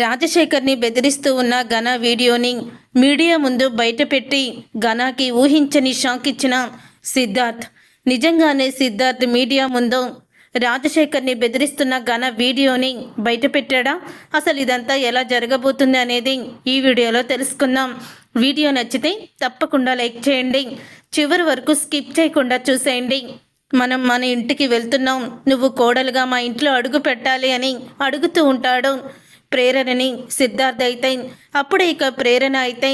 రాజశేఖర్ని బెదిరిస్తూ ఉన్న ఘన వీడియోని మీడియా ముందు బయటపెట్టి ఘనాకి ఊహించని షాక్ ఇచ్చిన సిద్ధార్థ్. నిజంగానే సిద్ధార్థ్ మీడియా ముందు రాజశేఖర్ని బెదిరిస్తున్న ఘన వీడియోని బయటపెట్టాడా? అసలు ఇదంతా ఎలా జరగబోతుంది అనేది ఈ వీడియోలో తెలుసుకుందాం. వీడియో నచ్చితే తప్పకుండా లైక్ చేయండి, చివరి వరకు స్కిప్ చేయకుండా చూసేయండి. మనం మన ఇంటికి వెళ్తున్నాం, నువ్వు కోడలుగా మా ఇంట్లో అడుగు పెట్టాలి అని అడుగుతూ ఉంటాడు ప్రేరణని సిద్ధార్థ. అయితే అప్పుడే ఇక ప్రేరణ అయితే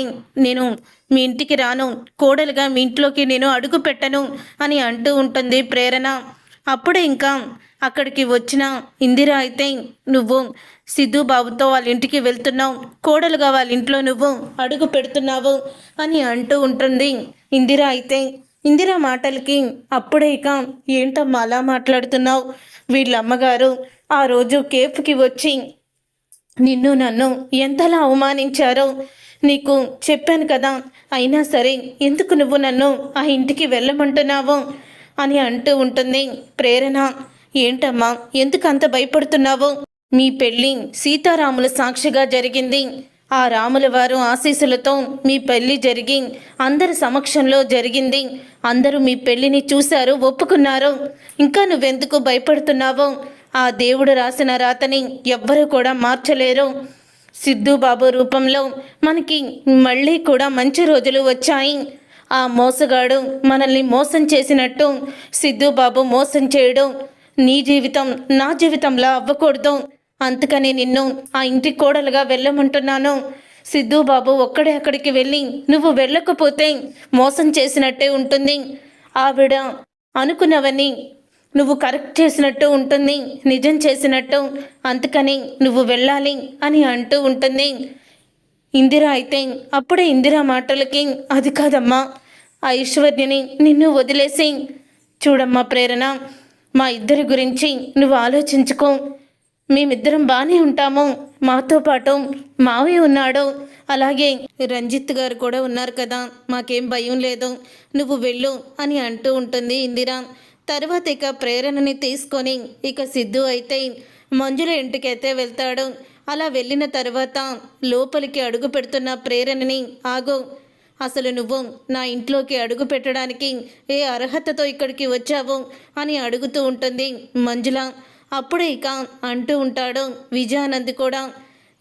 నేను మీ ఇంటికి రాను, కోడలుగా మీ ఇంట్లోకి నేను అడుగు పెట్టను అని అంటూ ఉంటుంది ప్రేరణ. అప్పుడే ఇంకా అక్కడికి వచ్చిన ఇందిర అయితే నువ్వు సిద్ధు బాబుతో వాళ్ళ ఇంటికి వెళ్తున్నావు, కోడలుగా వాళ్ళ ఇంట్లో నువ్వు అడుగు పెడుతున్నావు అని అంటూ ఉంటుంది ఇందిర. అయితే ఇందిర మాటలకి అప్పుడే ఇక ఏంటమ్మా అలా మాట్లాడుతున్నావు, వీళ్ళ అమ్మగారు ఆ రోజు కేఫ్కి వచ్చి నిన్ను నన్ను ఎంతలా అవమానించారో నీకు చెప్పాను కదా, అయినా సరే ఎందుకు నువ్వు నన్ను ఆ ఇంటికి వెళ్ళమంటున్నావు అని అంటూ ఉంటుంది ప్రేరణ. ఏంటమ్మా ఎందుకు అంత భయపడుతున్నావు? మీ పెళ్ళి సీతారాముల సాక్షిగా జరిగింది, ఆ రాముల వారు ఆశీస్సులతో మీ పెళ్ళి జరిగి అందరి సమక్షంలో జరిగింది, అందరూ మీ పెళ్ళిని చూశారు, ఒప్పుకున్నారు. ఇంకా నువ్వెందుకు భయపడుతున్నావు? ఆ దేవుడు రాసిన రాతని ఎవ్వరూ కూడా మార్చలేరు. సిద్ధు బాబు రూపంలో మనకి మళ్ళీ కూడా మంచి రోజులు వచ్చాయి. ఆ మోసగాడు మనల్ని మోసం చేసినట్టు సిద్ధు బాబు మోసం చేయడం నీ జీవితం నా జీవితంలా అవ్వకూడదు. అందుకని నిన్ను ఆ ఇంటి కోడలుగా వెళ్ళమంటున్నాను. సిద్ధు బాబు ఒక్కడే అక్కడికి వెళ్ళి నువ్వు వెళ్ళకపోతే మోసం చేసినట్టే ఉంటుంది. ఆవిడ అనుకున్నవన్నీ నువ్వు కరెక్ట్ చేసినట్టు ఉంటుంది, నిజం చేసినట్టు, అందుకని నువ్వు వెళ్ళాలి అని అంటూ ఉంటుంది ఇందిర. అయితే అప్పుడే ఇందిర మాటలకి అది కాదమ్మా, ఆ ఐశ్వర్యని నిన్ను వదిలేసి చూడమ్మా ప్రేరణ, మా ఇద్దరి గురించి నువ్వు ఆలోచించుకో. మేమిద్దరం బాగానే ఉంటాము, మాతో పాటు మావయ్య ఉన్నాడు, అలాగే రంజిత్ గారు కూడా ఉన్నారు కదా, మాకేం భయం లేదు, నువ్వు వెళ్ళు అని అంటూ ఉంటుంది ఇందిర. తర్వాత ఇక ప్రేరణని తీసుకొని ఇక సిద్ధు అయితే మంజుల ఇంటికైతే వెళ్తాడు. అలా వెళ్ళిన తర్వాత లోపలికి అడుగు పెడుతున్న ప్రేరణని, ఆగు, అసలు నువ్వు నా ఇంట్లోకి అడుగు పెట్టడానికి ఏ అర్హతతో ఇక్కడికి వచ్చావు అని అడుగుతూ ఉంటుంది మంజుల. అప్పుడే ఇక అంటూ ఉంటాడు విజయానంద్ కూడా,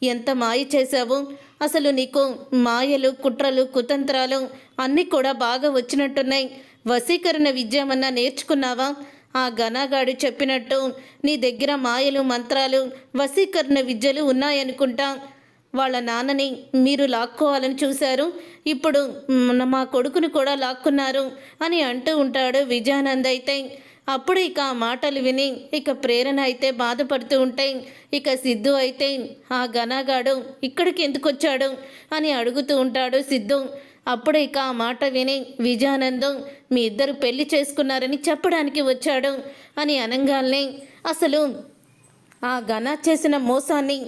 ఎంత మాయ చేశావు, అసలు నీకు మాయలు కుట్రలు కుతంత్రాలు అన్నీ కూడా బాగా వచ్చినట్టున్నాయి. వశీకరణ విద్యమన్నా నేర్చుకున్నావా? ఆ ఘనగాడు చెప్పినట్టు నీ దగ్గర మాయలు మంత్రాలు వశీకరణ విద్యలు ఉన్నాయనుకుంటా. వాళ్ళ నాన్నని మీరు లాక్కోవాలని చూశారు, ఇప్పుడు మా కొడుకుని కూడా లాక్కున్నారు అని అంటూ ఉంటాడు విజయానంద్. అయితే అప్పుడు ఇక ఆ మాటలు విని ఇక ప్రేరణ అయితే బాధపడుతూ ఉంటాయి. ఇక సిద్ధు అయితే ఆ ఘనగాడు ఇక్కడికి ఎందుకు వచ్చాడు అని అడుగుతూ ఉంటాడు సిద్ధు. అప్పుడే ఇక ఆ మాట విని విజయానందం మీ ఇద్దరు పెళ్లి చేసుకున్నారని చెప్పడానికి వచ్చాడు అని అనగానే, అసలు ఆ ఘన చేసిన మోసాన్ని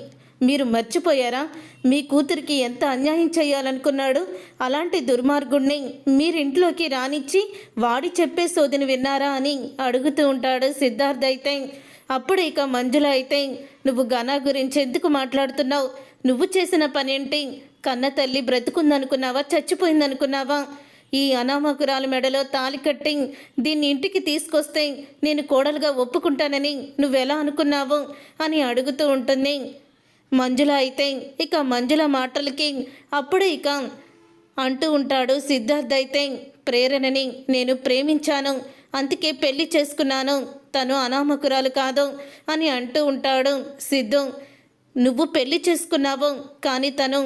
మీరు మర్చిపోయారా? మీ కూతురికి ఎంత అన్యాయం చేయాలనుకున్నాడు, అలాంటి దుర్మార్గుడిని మీరింట్లోకి రానిచ్చి వాడి చెప్పే సోదిని విన్నారా అని అడుగుతూ ఉంటాడు సిద్ధార్థ్. అయితే అప్పుడు ఇక మంజుల అయితే నువ్వు ఘన గురించి ఎందుకు మాట్లాడుతున్నావు? నువ్వు చేసిన పనేంటి? కన్న తల్లి బ్రతుకుందనుకున్నావా, చచ్చిపోయిందనుకున్నావా? ఈ అనామకురాల మెడలో తాలి కట్టి దీన్ని ఇంటికి తీసుకొస్తే నేను కోడలుగా ఒప్పుకుంటానని నువ్వెలా అనుకున్నావు అని అడుగుతూ ఉంటుంది మంజుల. అయితే ఇక మంజుల మాటలకి అప్పుడే ఇక అంటూ ఉంటాడు సిద్ధార్థ్. అయితే ప్రేరణని నేను ప్రేమించాను, అందుకే పెళ్లి చేసుకున్నాను, తను అనామకురాలు కాదు అని అంటూ ఉంటాడు సిద్ధు. నువ్వు పెళ్లి చేసుకున్నావు, కానీ తను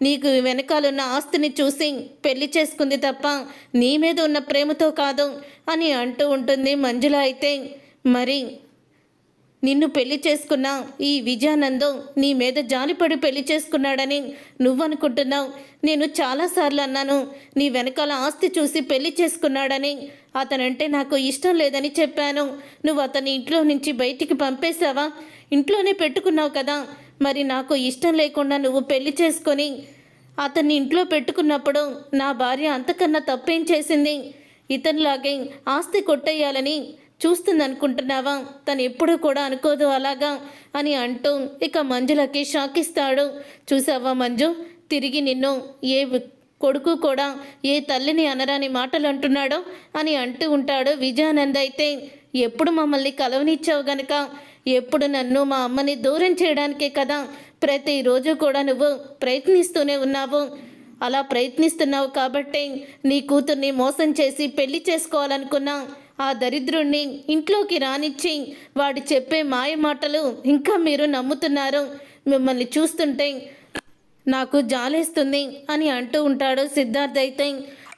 నీకు వెనకాలన్న ఆస్తిని చూసి పెళ్లి చేసుకుంది తప్ప నీ మీద ఉన్న ప్రేమతో కాదు అని అంటూ ఉంటుంది మంజుల. అయితే మరి నిన్ను పెళ్లి చేసుకున్న ఈ విజయానందం నీ మీద జాలిపడి పెళ్లి చేసుకున్నాడని నువ్వనుకుంటున్నావు. నేను చాలాసార్లు అన్నాను నీ వెనకాల ఆస్తి చూసి పెళ్లి చేసుకున్నాడని, అతనంటే నాకు ఇష్టం లేదని చెప్పాను. నువ్వు అతని ఇంట్లో నుంచి బయటికి పంపేశావా? ఇంట్లోనే పెట్టుకున్నావు కదా, మరి నాకు ఇష్టం లేకుండా నువ్వు పెళ్లి చేసుకొని అతన్ని ఇంట్లో పెట్టుకున్నప్పుడు నా భార్య అంతకన్నా తప్పేం చేసింది? ఇతనిలాగే ఆస్తి కొట్టేయాలని చూస్తుంది అనుకుంటున్నావా? తను ఎప్పుడు కూడా అనుకోదు అలాగా అని అంటూ ఇక మంజులకి షాక్ ఇస్తాడు. చూసావా మంజు, తిరిగి నిన్ను ఏ కొడుకు కూడా ఏ తల్లిని అనరాని మాటలు అంటున్నాడో అని అంటూ ఉంటాడు. విజయానంద్ అయితే ఎప్పుడు మమ్మల్ని కలవనిచ్చావు గనక, ఎప్పుడు నన్ను మా అమ్మని దూరం చేయడానికే కదా ప్రతిరోజు కూడా నువ్వు ప్రయత్నిస్తూనే ఉన్నావు. అలా ప్రయత్నిస్తున్నావు కాబట్టే నీ కూతుర్ని మోసం చేసి పెళ్లి చేసుకోవాలనుకున్నా ఆ దరిద్రుణ్ణి ఇంట్లోకి రానిచ్చి వాడు చెప్పే మాయ మాటలు ఇంకా మీరు నమ్ముతున్నారు. మిమ్మల్ని చూస్తుంటే నాకు జాలేస్తుంది అని అంటూ ఉంటాడు సిద్ధార్థ్ అయితే.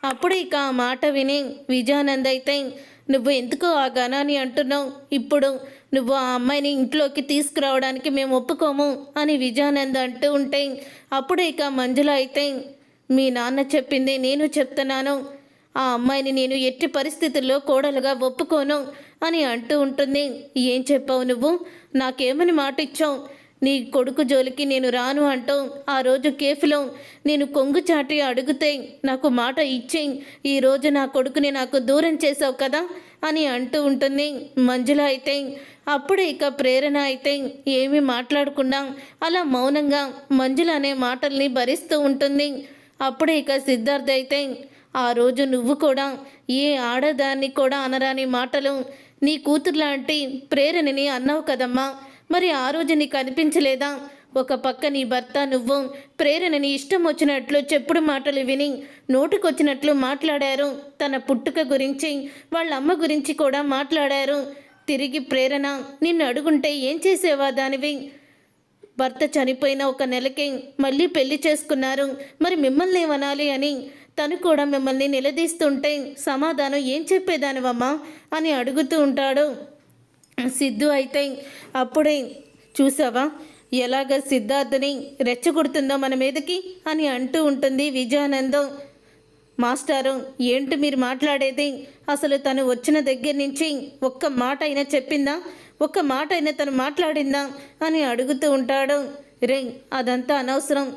అప్పుడు ఇక ఆ మాట విని విజయానంద్ అయితే నువ్వు ఎందుకు ఆ గణాన్ని అంటున్నావు? ఇప్పుడు నువ్వు ఆ అమ్మాయిని ఇంట్లోకి తీసుకురావడానికి మేము ఒప్పుకోము అని విజయానంద్ అంటూ ఉంటే అప్పుడు ఇక మంజుల అయితే మీ నాన్న చెప్పింది నేను చెప్తున్నాను, ఆ అమ్మాయిని నేను ఎట్టి పరిస్థితుల్లో కోడలుగా ఒప్పుకోను అని అంటూ ఉంటుంది. ఏం చెప్పావు నువ్వు? నాకేమని మాట ఇచ్చావు? నీ కొడుకు జోలికి నేను రాను అంటూ ఆ రోజు కేఫ్లో నేను కొంగు చాటి అడిగితే నాకు మాట ఇచ్చి ఈరోజు నా కొడుకుని నాకు దూరం చేసావు కదా అని అంటూ ఉంటుంది మంజుల అయితే. అప్పుడు ఇక ప్రేరణ అయితే ఏమీ మాట్లాడకుండా అలా మౌనంగా మంజుల అనే మాటల్ని భరిస్తూ ఉంటుంది. అప్పుడు ఇక సిద్ధార్థ్ అయితే ఆ రోజు నువ్వు కూడా ఏ ఆడదాన్ని కూడా అనరాని మాటలు నీ కూతురు లాంటి ప్రేరణని అన్నావు కదమ్మా, మరి ఆ రోజు నీకు అనిపించలేదా? ఒక పక్క నీ భర్త నువ్వు ప్రేరణని ఇష్టం వచ్చినట్లు చెప్పుడు మాటలు విని నోటుకొచ్చినట్లు మాట్లాడారు. తన పుట్టుక గురించి వాళ్ళ అమ్మ గురించి కూడా మాట్లాడారు. తిరిగి ప్రేరణ నిన్ను అడుగుంటే ఏం చేసేవా దానివి? భర్త చనిపోయిన ఒక నెలకే మళ్ళీ పెళ్లి చేసుకున్నారు, మరి మిమ్మల్ని ఏమనాలి అని తను కూడా మిమ్మల్ని నిలదీస్తుంటే సమాధానం ఏం చెప్పేదానివమ్మా అని అడుగుతూ ఉంటాడు సిద్ధు అయితే. అప్పుడే చూసావా ఎలాగ సిద్ధార్థని రెచ్చగొడుతుందో మన మీదకి అని అంటూ ఉంటుంది విజయానందం. మాస్టారు ఏంటి మీరు మాట్లాడేది? అసలు తను వచ్చిన దగ్గర నుంచి ఒక్క మాట అయినా చెప్పిందా? ఒక్క మాట అయినా తను మాట్లాడిందా అని అడుగుతూ ఉంటాడు. రే అదంతా అనవసరం,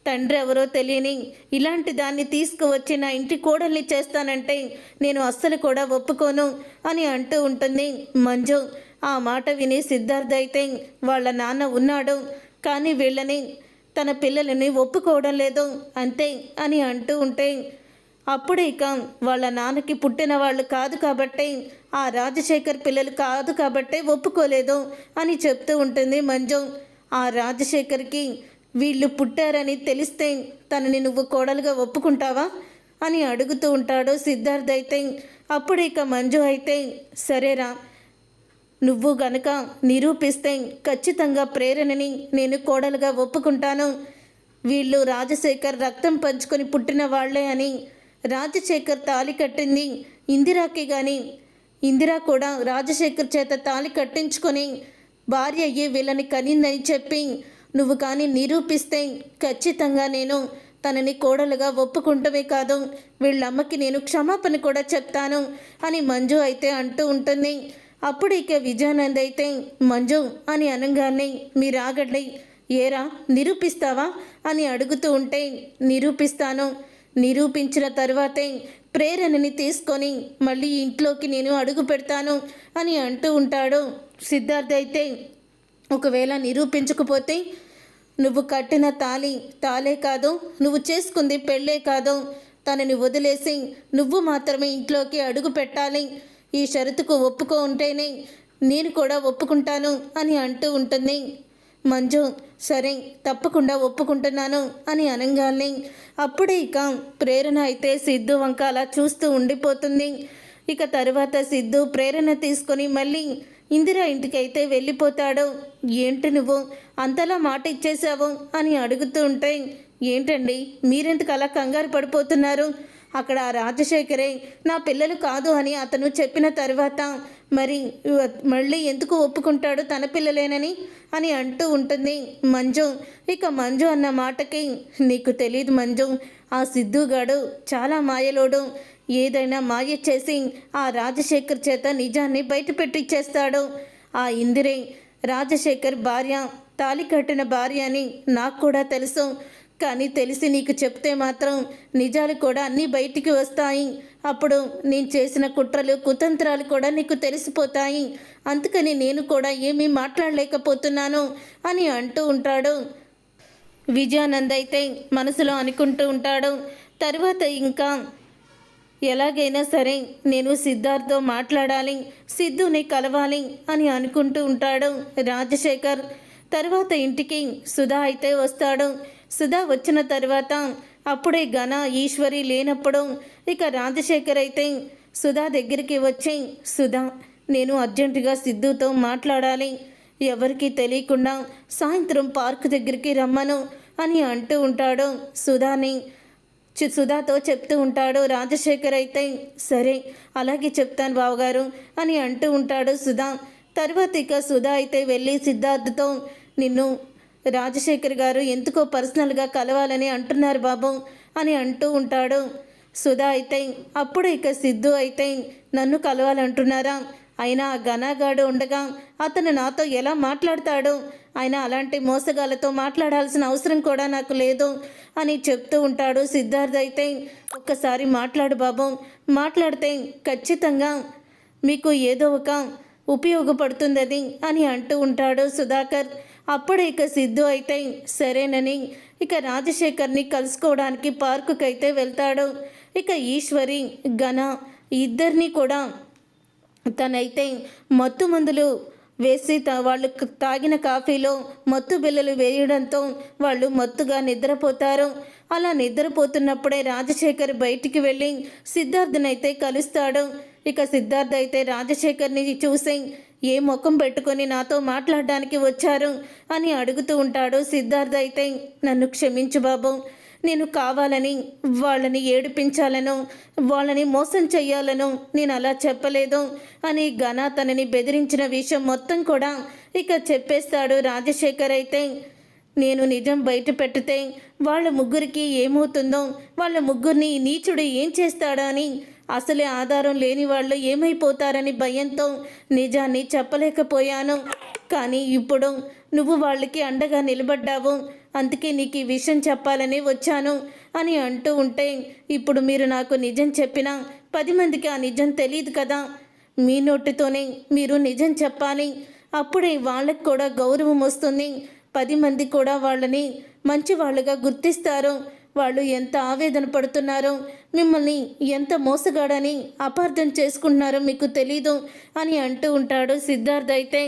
తండ్రి ఎవరో తెలియని ఇలాంటి దాన్ని తీసుకువచ్చి నా ఇంటి కోడల్ని చేస్తానంటే నేను అస్సలు కూడా ఒప్పుకోను అని అంటూ ఉంటుంది మంజు. ఆ మాట విని సిద్ధార్థ్ అయితే వాళ్ళ నాన్న ఉన్నాడు కానీ వీళ్ళని తన పిల్లలని ఒప్పుకోవడం లేదు అంతే అని అంటూ ఉంటే అప్పుడు ఇక వాళ్ళ నాన్నకి పుట్టిన వాళ్ళు కాదు కాబట్టి ఆ రాజశేఖర్ పిల్లలు కాదు కాబట్టే ఒప్పుకోలేదు అని చెప్తూ ఉంటుంది మంజు. ఆ రాజశేఖర్కి వీళ్ళు పుట్టారని తెలిస్తే తనని నువ్వు కోడలుగా ఒప్పుకుంటావా అని అడుగుతూ ఉంటాడు సిద్ధార్థ్ అయితే. అప్పుడు ఇక మంజు అయితే సరేరా, నువ్వు గనక నిరూపిస్తే ఖచ్చితంగా ప్రేరణని నేను కోడలుగా ఒప్పుకుంటాను. వీళ్ళు రాజశేఖర్ రక్తం పంచుకొని పుట్టిన వాళ్లే అని రాజశేఖర్ తాళి కట్టింది ఇందిరాకి, కానీ ఇందిరా కూడా రాజశేఖర్ చేత తాళి కట్టించుకొని భార్య అయ్యి వీళ్ళని కనిందని చెప్పి నువ్వు కానీ నిరూపిస్తే ఖచ్చితంగా నేను తనని కోడలుగా ఒప్పుకుంటమే కాదు వీళ్ళమ్మకి నేను క్షమాపణ కూడా చెప్తాను అని మంజు అయితే అంటూ ఉంటుంది. అప్పుడు ఇక విజయానంద్ అయితే మంజు అని అనగానే మీరు ఆగండి, ఏరా నిరూపిస్తావా అని అడుగుతూ ఉంటే నిరూపిస్తాను, నిరూపించిన తర్వాతే ప్రేరణని తీసుకొని మళ్ళీ ఇంట్లోకి నేను అడుగు పెడతాను అని అంటూ ఉంటాడు సిద్ధార్థ్ అయితే. ఒకవేళ నిరూపించకపోతే నువ్వు కట్టిన తాళే కాదు, నువ్వు చేసుకుంది పెళ్ళే కాదు, తనని వదిలేసి నువ్వు మాత్రమే ఇంట్లోకి అడుగు పెట్టాలి. ఈ షరతుకు ఒప్పుకో ఉంటేనే నేను కూడా ఒప్పుకుంటాను అని అంటూ ఉంటుంది మంజు. సరే తప్పకుండా ఒప్పుకుంటున్నాను అని అనగానే అప్పుడే ఇక ప్రేరణ అయితే సిద్ధు వంక అలా చూస్తూ ఉండిపోతుంది. ఇక తర్వాత సిద్ధు ప్రేరణ తీసుకొని మళ్ళీ ఇందిరా ఇంటికైతే వెళ్ళిపోతాడు. ఏంటి నువ్వు అంతలా మాట ఇచ్చేసావు అని అడుగుతూ ఉంటే ఏంటండి మీరెందుకు అలా కంగారు పడిపోతున్నారు? అక్కడ రాజశేఖరే నా పిల్లలు కాదు అని అతను చెప్పిన తర్వాత మరి మళ్ళీ ఎందుకు ఒప్పుకుంటాడు తన పిల్లలేనని అని అంటూ ఉంటుంది మంజు. ఇక మంజు అన్న మాటకి నీకు తెలియదు మంజు, ఆ సిద్ధుగాడు చాలా మాయలోడు. ఏదైనా మాయ చేసి ఆ రాజశేఖర్ చేత నిజాన్ని బయట పెట్టిచ్చేస్తాడు. ఆ ఇందిరే రాజశేఖర్ భార్య, తాళి కట్టిన భార్య అని నాకు కూడా తెలుసు. కానీ తెలిసి నీకు చెప్తే మాత్రం నిజాలు కూడా అన్నీ బయటికి వస్తాయి. అప్పుడు నేను చేసిన కుట్రలు కుతంత్రాలు కూడా నీకు తెలిసిపోతాయి. అందుకని నేను కూడా ఏమీ మాట్లాడలేకపోతున్నాను అని అంటూ ఉంటాడు. విజయానంద్ అయితే మనసులో అనుకుంటూ ఉంటాడు. తర్వాత ఇంకా ఎలాగైనా సరే నేను సిద్ధార్థ్తో మాట్లాడాలి, సిద్ధుని కలవాలి అని అనుకుంటూ ఉంటాడు రాజశేఖర్. తర్వాత ఇంటికి సుధా అయితే వస్తాడు. సుధా వచ్చిన తర్వాత అప్పుడే ఘన ఈశ్వరి లేనప్పుడు ఇక రాజశేఖర్ అయితే సుధా దగ్గరికి వచ్చి, సుధా నేను అర్జెంటుగా సిద్ధుతో మాట్లాడాలి, ఎవరికి తెలియకుండా సాయంత్రం పార్క్ దగ్గరికి రమ్మను అని అంటూ ఉంటాడు. సుధాతో చెప్తూ ఉంటాడు. రాజశేఖర్ అయితే సరే అలాగే చెప్తాను బావగారు అని అంటూ ఉంటాడు సుధా. తర్వాత ఇక సుధా అయితే వెళ్ళి సిద్ధార్థ్తో, నిన్ను రాజశేఖర్ గారు ఎందుకో పర్సనల్గా కలవాలని అంటున్నారు బాబు అని అంటూ ఉంటాడు. సుధా అయితే అప్పుడు ఇక సిద్ధు అయితే నన్ను కలవాలంటున్నారా, అయినా ఆ ఘనగాడు ఉండగా అతను నాతో ఎలా మాట్లాడతాడు, ఆయన అలాంటి మోసగాళ్ళతో మాట్లాడాల్సిన అవసరం కూడా నాకు లేదు అని చెప్తూ ఉంటాడు. సిద్ధార్థ్ అయితే ఒక్కసారి మాట్లాడు బాబు, మాట్లాడితే ఖచ్చితంగా మీకు ఏదో ఒక ఉపయోగపడుతుంది అని అంటూ ఉంటాడు సుధాకర్. అప్పుడు ఇక సిద్ధు అయితే సరేనని ఇక రాజశేఖర్ని కలుసుకోవడానికి పార్కుకి అయితే వెళ్తాడు. ఇక ఈశ్వరి ఘన ఇద్దరిని కూడా తనైతే మత్తు మందులు వేసి వాళ్ళు తాగిన కాఫీలో మత్తు బిళ్ళలు వేయడంతో వాళ్ళు మత్తుగా నిద్రపోతారు. అలా నిద్రపోతున్నప్పుడే రాజశేఖర్ బయటికి వెళ్ళి సిద్ధార్థనైతే కలుస్తాడు. ఇక సిద్ధార్థ్ అయితే రాజశేఖర్ని చూసి ఏ ముఖం పెట్టుకొని నాతో మాట్లాడడానికి వచ్చారు అని అడుగుతూ ఉంటాడు. సిద్ధార్థ్ అయితే నన్ను క్షమించు బాబు, నేను కావాలని వాళ్ళని ఏడిపించాలను, వాళ్ళని మోసం చెయ్యాలను నేను అలా చెప్పలేదు అని ఘన తనని బెదిరించిన విషయం మొత్తం కూడా ఇక చెప్పేస్తాడు. రాజశేఖర్ అయితే నేను నిజం బయట పెడితే వాళ్ళ ముగ్గురికి ఏమవుతుందో, వాళ్ళ ముగ్గురిని నీచుడు ఏం చేస్తాడా అని, అసలే ఆధారం లేని వాళ్ళు ఏమైపోతారని భయంతో నిజాన్ని చెప్పలేకపోయాను. కానీ ఇప్పుడు నువ్వు వాళ్ళకి అండగా నిలబడ్డావు, అందుకే నీకు ఈ విషయం చెప్పాలని వచ్చాను అని అంటూ ఉంటే, ఇప్పుడు మీరు నాకు నిజం చెప్పినా 10 మందికి ఆ నిజం తెలియదు కదా, మీ నోటితోనే మీరు నిజం చెప్పాలి, అప్పుడే వాళ్ళకి కూడా గౌరవం వస్తుంది, 10 మంది కూడా వాళ్ళని మంచి వాళ్ళుగా గుర్తిస్తారు, వాళ్ళు ఎంత ఆవేదన పడుతున్నారో, మిమ్మల్ని ఎంత మోసగాడని అపార్థం చేసుకుంటున్నారో మీకు తెలీదు అని అంటూ ఉంటాడు సిద్ధార్థ్ అయితే.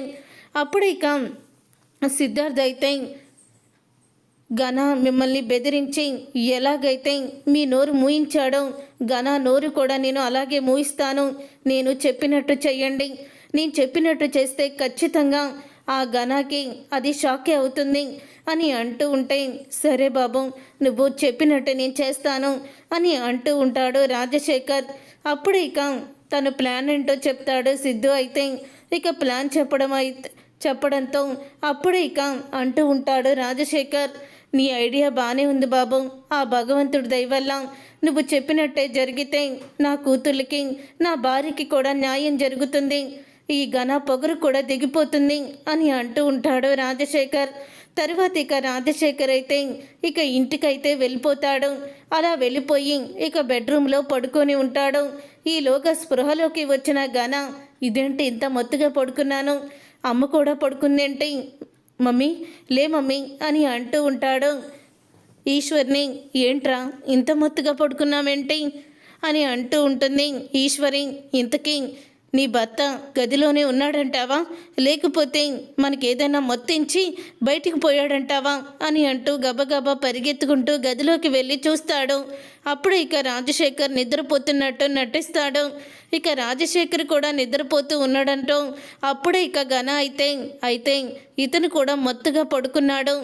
అప్పుడు ఇక సిద్ధార్థ్ అయితే ఘన మిమ్మల్ని బెదిరించి ఎలాగైతే మీ నోరు మూయించాడో ఘన నోరు కూడా నేను అలాగే మూయిస్తాను, నేను చెప్పినట్టు చెయ్యండి, నేను చెప్పినట్టు చేస్తే ఖచ్చితంగా ఆ ఘనాకి అది షాకే అవుతుంది అని అంటూ ఉంటే, సరే బాబు నువ్వు చెప్పినట్టు నేను చేస్తాను అని అంటూ ఉంటాడు రాజశేఖర్. అప్పుడు ఇక తను ప్లాన్ ఏంటో చెప్తాడు సిద్ధు అయితే. ఇక ప్లాన్ చెప్పడంతో అప్పుడు ఇక అంటూ ఉంటాడు రాజశేఖర్, నీ ఐడియా బాగానే ఉంది బాబు, ఆ భగవంతుడి దయ వల్ల నువ్వు చెప్పినట్టే జరిగితే నా కూతుర్లకి నా భార్యకి కూడా న్యాయం జరుగుతుంది, ఈ ఘన పొగరు కూడా దిగిపోతుంది అని అంటూ ఉంటాడు రాజశేఖర్. తర్వాత ఇక రాజశేఖర్ అయితే ఇక ఇంటికైతే వెళ్ళిపోతాడు. అలా వెళ్ళిపోయి ఇక బెడ్రూమ్లో పడుకొని ఉంటాడు. ఈలోగా స్పృహలోకి వచ్చిన ఘన, ఇదేంటి ఇంత మొత్తుగా పడుకున్నాను, అమ్మ కూడా పడుకుందేంటి, మమ్మీ లే మమ్మీ అని అంటూ ఉంటాడు. ఈశ్వర్ని ఏంట్రా ఇంత మొత్తుగా పడుకున్నామేంటి అని అంటూ ఉంటుంది ఈశ్వరి. ఇంతకీ నీ భర్త గదిలోనే ఉన్నాడంటావా, లేకపోతే మనకేదైనా మొత్తించి బయటికి పోయాడంటావా అని అంటూ గబగబా పరిగెత్తుకుంటూ గదిలోకి వెళ్ళి చూస్తాడు. అప్పుడు ఇక రాజశేఖర్ నిద్రపోతున్నట్టు నటిస్తాడు. ఇక రాజశేఖర్ కూడా నిద్రపోతూ ఉన్నాడంటూ అప్పుడే ఇక ఘన అయితే ఇతను కూడా మత్తుగా పడుకున్నాడు,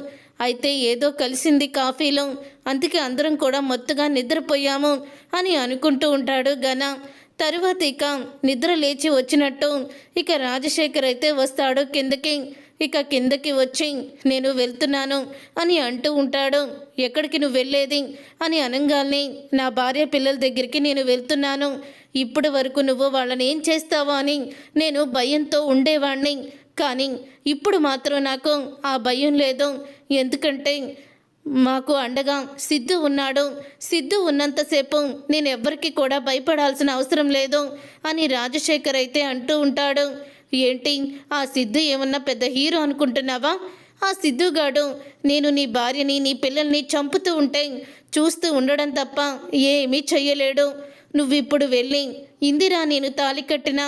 అయితే ఏదో కలిసింది కాఫీలో, అందుకే అందరం కూడా మత్తుగా నిద్రపోయాము అని అనుకుంటూ ఉంటాడు ఘన. తరువాత ఇక నిద్ర లేచి వచ్చినట్టు ఇక రాజశేఖర్ అయితే వస్తాడు కిందకి. ఇక కిందకి వచ్చి నేను వెళ్తున్నాను అని అంటూ ఉంటాడు. ఎక్కడికి నువ్వు వెళ్ళేది అని అనగానే, నా భార్య పిల్లల దగ్గరికి నేను వెళ్తున్నాను, ఇప్పటి వరకు నువ్వు వాళ్ళని ఏం చేస్తావో అని నేను భయంతో ఉండేవాణ్ణి, కానీ ఇప్పుడు మాత్రం నాకు ఆ భయం లేదు, ఎందుకంటే మాకు అండగా సిద్ధు ఉన్నాడు. సిద్ధు ఉన్నంతసేపు నేను ఎవ్వరికి కూడా భయపడాల్సిన అవసరం లేదు అని రాజశేఖర్ అయితే అంటూ ఉంటాడు. ఏంటి ఆ సిద్ధు ఏమన్నా పెద్ద హీరో అనుకుంటున్నావా? ఆ సిద్ధుగాడు నేను నీ భార్యని నీ పిల్లల్ని చంపుతూ ఉంటే చూస్తూ ఉండడం తప్ప ఏమీ చెయ్యలేడు. నువ్విప్పుడు వెళ్ళి ఇందిరా నేను తాళి కట్టిన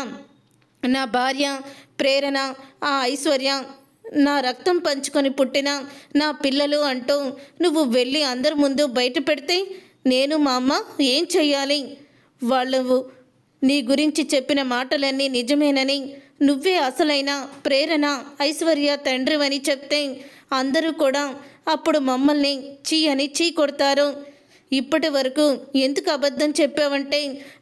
నా భార్య ప్రేరణ, ఆ ఐశ్వర్య నా రక్తం పంచుకొని పుట్టిన నా పిల్లలు అంటూ నువ్వు వెళ్ళి అందరి ముందు బయట పెడితే నేను మా అమ్మ ఏం చెయ్యాలి? వాళ్ళు నీ గురించి చెప్పిన మాటలన్నీ నిజమేనని, నువ్వే అసలైన ప్రేరణ ఐశ్వర్య తండ్రివని చెప్తే అందరూ కూడా అప్పుడు మమ్మల్ని చీ అని చీ కొడతారు. ఇప్పటి వరకు ఎందుకు అబద్ధం చెప్పావంటే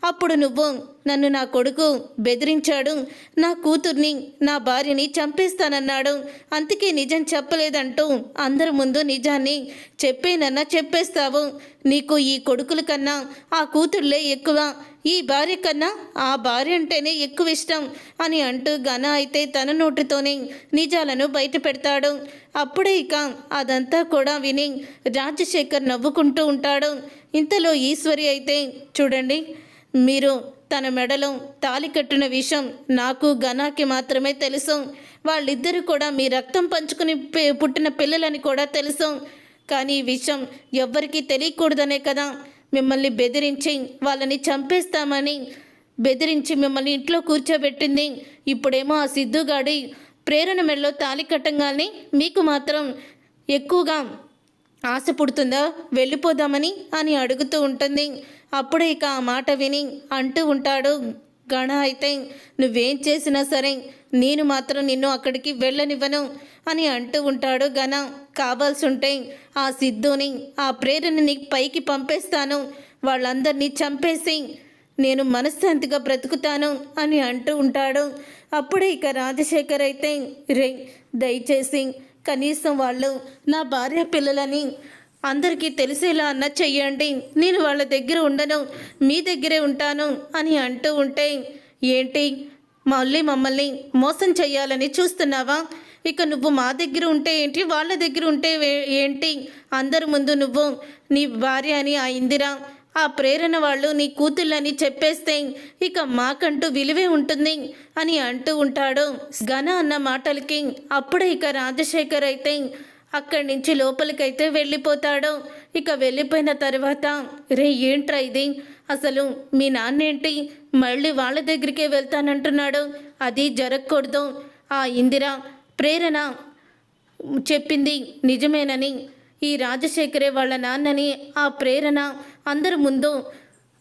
అప్పుడు నువ్వు నన్ను నా కొడుకు బెదిరించాడు, నా కూతుర్ని నా భార్యని చంపేస్తానన్నాడు, అందుకే నిజం చెప్పలేదంటూ అందరి ముందు నిజాన్ని చెప్పేనన్నా చెప్పేస్తావు. నీకు ఈ కొడుకుల కన్నా ఆ కూతుర్లే ఎక్కువ, ఈ భార్య కన్నా ఆ భార్య అంటేనే ఎక్కువ ఇష్టం అని అంటూ ఘన అయితే తన నోటితోనే నిజాలను బయట పెడతాడు. అప్పుడే ఇక అదంతా కూడా విని రాజశేఖర్ నవ్వుకుంటూ ఉంటాడు. ఇంతలో ఈశ్వరి అయితే చూడండి, మీరు తన మెడలో తాళి కట్టిన విషయం నాకు ఘనాకి మాత్రమే తెలుసు. వాళ్ళిద్దరూ కూడా మీ రక్తం పంచుకుని పుట్టిన పిల్లలని కూడా తెలుసు. కానీ ఈ విషయం ఎవ్వరికీ తెలియకూడదనే కదా మిమ్మల్ని బెదిరించి వాళ్ళని చంపేస్తామని బెదిరించి మిమ్మల్ని ఇంట్లో కూర్చోబెట్టింది. ఇప్పుడేమో ఆ సిద్ధుగాడి ప్రేరణ మెడలో తాళి కట్టంగానే మీకు మాత్రం ఎక్కువగా ఆశ పుడుతుందా వెళ్ళిపోదామని అని అడుగుతూ ఉంటుంది. అప్పుడే ఇక ఆ మాట విని అంటూ ఉంటాడు గణ అయితే నువ్వేం చేసినా సరే నేను మాత్రం నిన్ను అక్కడికి వెళ్ళనివ్వను అని అంటూ ఉంటాడు ఘన. కావాల్సి ఉంటే ఆ సిద్ధుని ఆ ప్రేరణని పైకి పంపేస్తాను, వాళ్ళందరినీ చంపేసి నేను మనశ్శాంతిగా బ్రతుకుతాను అని అంటూ ఉంటాడు. అప్పుడే ఇక రాజశేఖర్ అయితే రే దయచేసి కనీసం వాళ్ళు నా భార్య పిల్లలని అందరికీ తెలిసేలా అన్న చెయ్యండి, నేను వాళ్ళ దగ్గర ఉండను, మీ దగ్గరే ఉంటాను అని అంటూ ఉంటే ఏంటి మళ్ళీ మమ్మల్ని మోసం చెయ్యాలని చూస్తున్నావా? ఇక నువ్వు మా దగ్గర ఉంటే ఏంటి, వాళ్ళ దగ్గర ఉంటే ఏంటి? అందరి ముందు నువ్వు నీ భార్య అని ఆ ఇందిరా ఆ ప్రేరణ వాళ్ళు నీ కూతుళ్ళని చెప్పేస్తే ఇక మాకంటూ విలువే ఉంటుంది అని అంటూ ఉంటాడు ఘన అన్న మాటలకి. అప్పుడే ఇక రాజశేఖర్ అయితే అక్కడి నుంచి లోపలికైతే వెళ్ళిపోతాడు. ఇక వెళ్ళిపోయిన తర్వాత రే ఏంట్రా ఇది, అసలు మీ నాన్నేంటి మళ్ళీ వాళ్ళ దగ్గరికే వెళ్తానంటున్నాడు, అది జరగకూడదు. ఆ ఇందిరా ప్రేరణ చెప్పింది నిజమేనని, ఈ రాజశేఖరే వాళ్ళ నాన్నని ఆ ప్రేరణ అందరి ముందు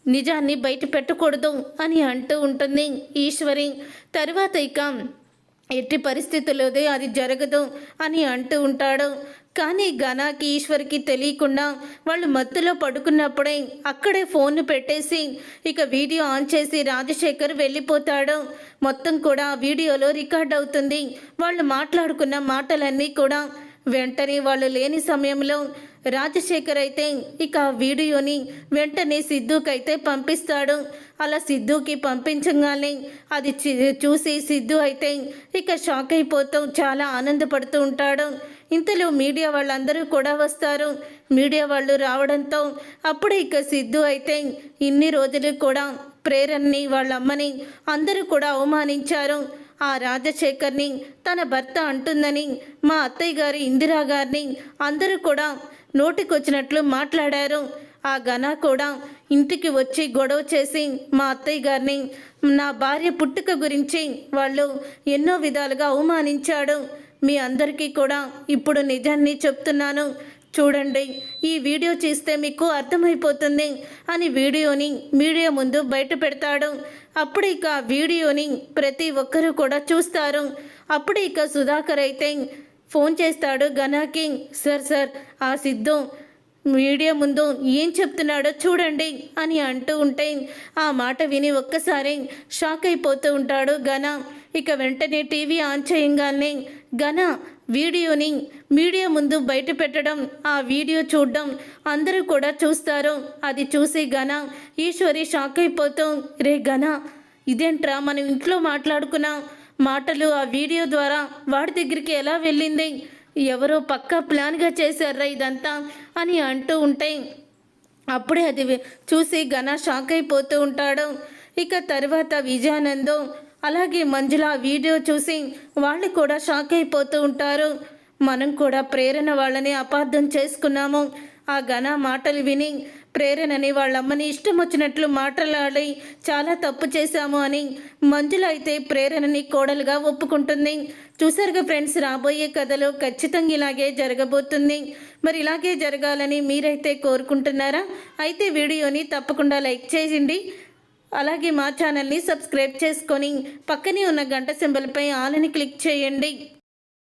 నిజాన్ని బయట పెట్టకూడదు అని అంటూ ఉంటుంది ఈశ్వరి. తర్వాత ఇక ఎట్టి పరిస్థితుల్లోదే అది జరగదు అని అంటూ ఉంటాడు. కానీ ఘనాకి ఈశ్వర్కి తెలియకుండా వాళ్ళు మత్తులో పడుకున్నప్పుడే అక్కడే ఫోన్ను పెట్టేసి ఇక వీడియో ఆన్ చేసి రాజశేఖర్ వెళ్ళిపోతాడు. మొత్తం కూడా వీడియోలో రికార్డ్ అవుతుంది. వాళ్ళు మాట్లాడుకున్న మాటలన్నీ కూడా వెంటనే వాళ్ళు లేని సమయంలో రాజశేఖర్ అయితే ఇక వీడియోని వెంటనే సిద్ధుకైతే పంపిస్తాడు. అలా సిద్ధుకి పంపించగానే అది చూసి సిద్ధు అయితే ఇక షాక్ అయిపోతూ చాలా ఆనందపడుతూ ఉంటాడు. ఇంతలో మీడియా వాళ్ళందరూ కూడా వస్తారు. మీడియా వాళ్ళు రావడంతో అప్పుడే ఇక సిద్ధు అయితే ఇన్ని రోజులు కూడా ప్రేరణని వాళ్ళ అమ్మని అందరూ కూడా అవమానించారు. ఆ రాజశేఖర్ని తన భర్త అంటుందని మా అత్తయ్య గారి ఇందిరా గారిని అందరూ కూడా నోటికొచ్చినట్లు మాట్లాడారు. ఆ ఘన కూడా ఇంటికి వచ్చి గొడవ చేసి మా అత్తయ్య గారిని నా భార్య పుట్టుక గురించి వాళ్ళు ఎన్నో విధాలుగా అవమానించాడు. మీ అందరికీ కూడా ఇప్పుడు నిజాన్ని చెప్తున్నాను, చూడండి, ఈ వీడియో చూస్తే మీకు అర్థమైపోతుంది అని వీడియోని మీడియా ముందు బయట పెడతాడు. అప్పుడు ఇక వీడియోని ప్రతి ఒక్కరూ కూడా చూస్తారు. అప్పుడు ఇక సుధాకర్ అయితే ఫోన్ చేస్తాడు ఘనాకి. సార్ ఆ సిద్ధు మీడియా ముందు ఏం చెప్తున్నాడో చూడండి అని అంటూ ఉంటే ఆ మాట విని ఒక్కసారి షాక్ అయిపోతూ ఉంటాడు ఘన. ఇక వెంటనే టీవీ ఆన్ చేయంగానే ఘన వీడియోని మీడియా ముందు బయట పెట్టడం, ఆ వీడియో చూడడం అందరూ కూడా చూస్తారు. అది చూసి ఘన ఈశ్వరి షాక్ అయిపోతూ రే ఘన ఇదేంట్రా మనం ఇంట్లో మాట్లాడుకున్న మాటలు ఆ వీడియో ద్వారా వాడి దగ్గరికి ఎలా వెళ్ళింది, ఎవరో పక్కా ప్లాన్గా చేశారా ఇదంతా అని అంటూ ఉంటే అప్పుడే అది చూసి ఘన షాక్ అయిపోతూ ఉంటాడు. ఇక తర్వాత విజయానందం అలాగే మంజుల వీడియో చూసి వాళ్ళు కూడా షాక్ అయిపోతూ ఉంటారు. మనం కూడా ప్రేరణ వాళ్ళని అపార్థం చేసుకున్నాము. ఆ ఘన మాటలు విని ప్రేరణని వాళ్ళమ్మని ఇష్టం వచ్చినట్లు మాట్లాడి చాలా తప్పు చేశాము అని మంజుల అయితే ప్రేరణని కోడలుగా ఒప్పుకుంటుంది. చూసారుగా ఫ్రెండ్స్, రాబోయే కథలో ఖచ్చితంగా ఇలాగే జరగబోతుంది. మరి ఇలాగే జరగాలని మీరైతే కోరుకుంటున్నారా? అయితే వీడియోని తప్పకుండా లైక్ చేయండి. అలాగే మా ఛానల్ని సబ్స్క్రైబ్ చేసుకొని పక్కనే ఉన్న గంట సింబల్పై ఆల్ అని క్లిక్ చేయండి.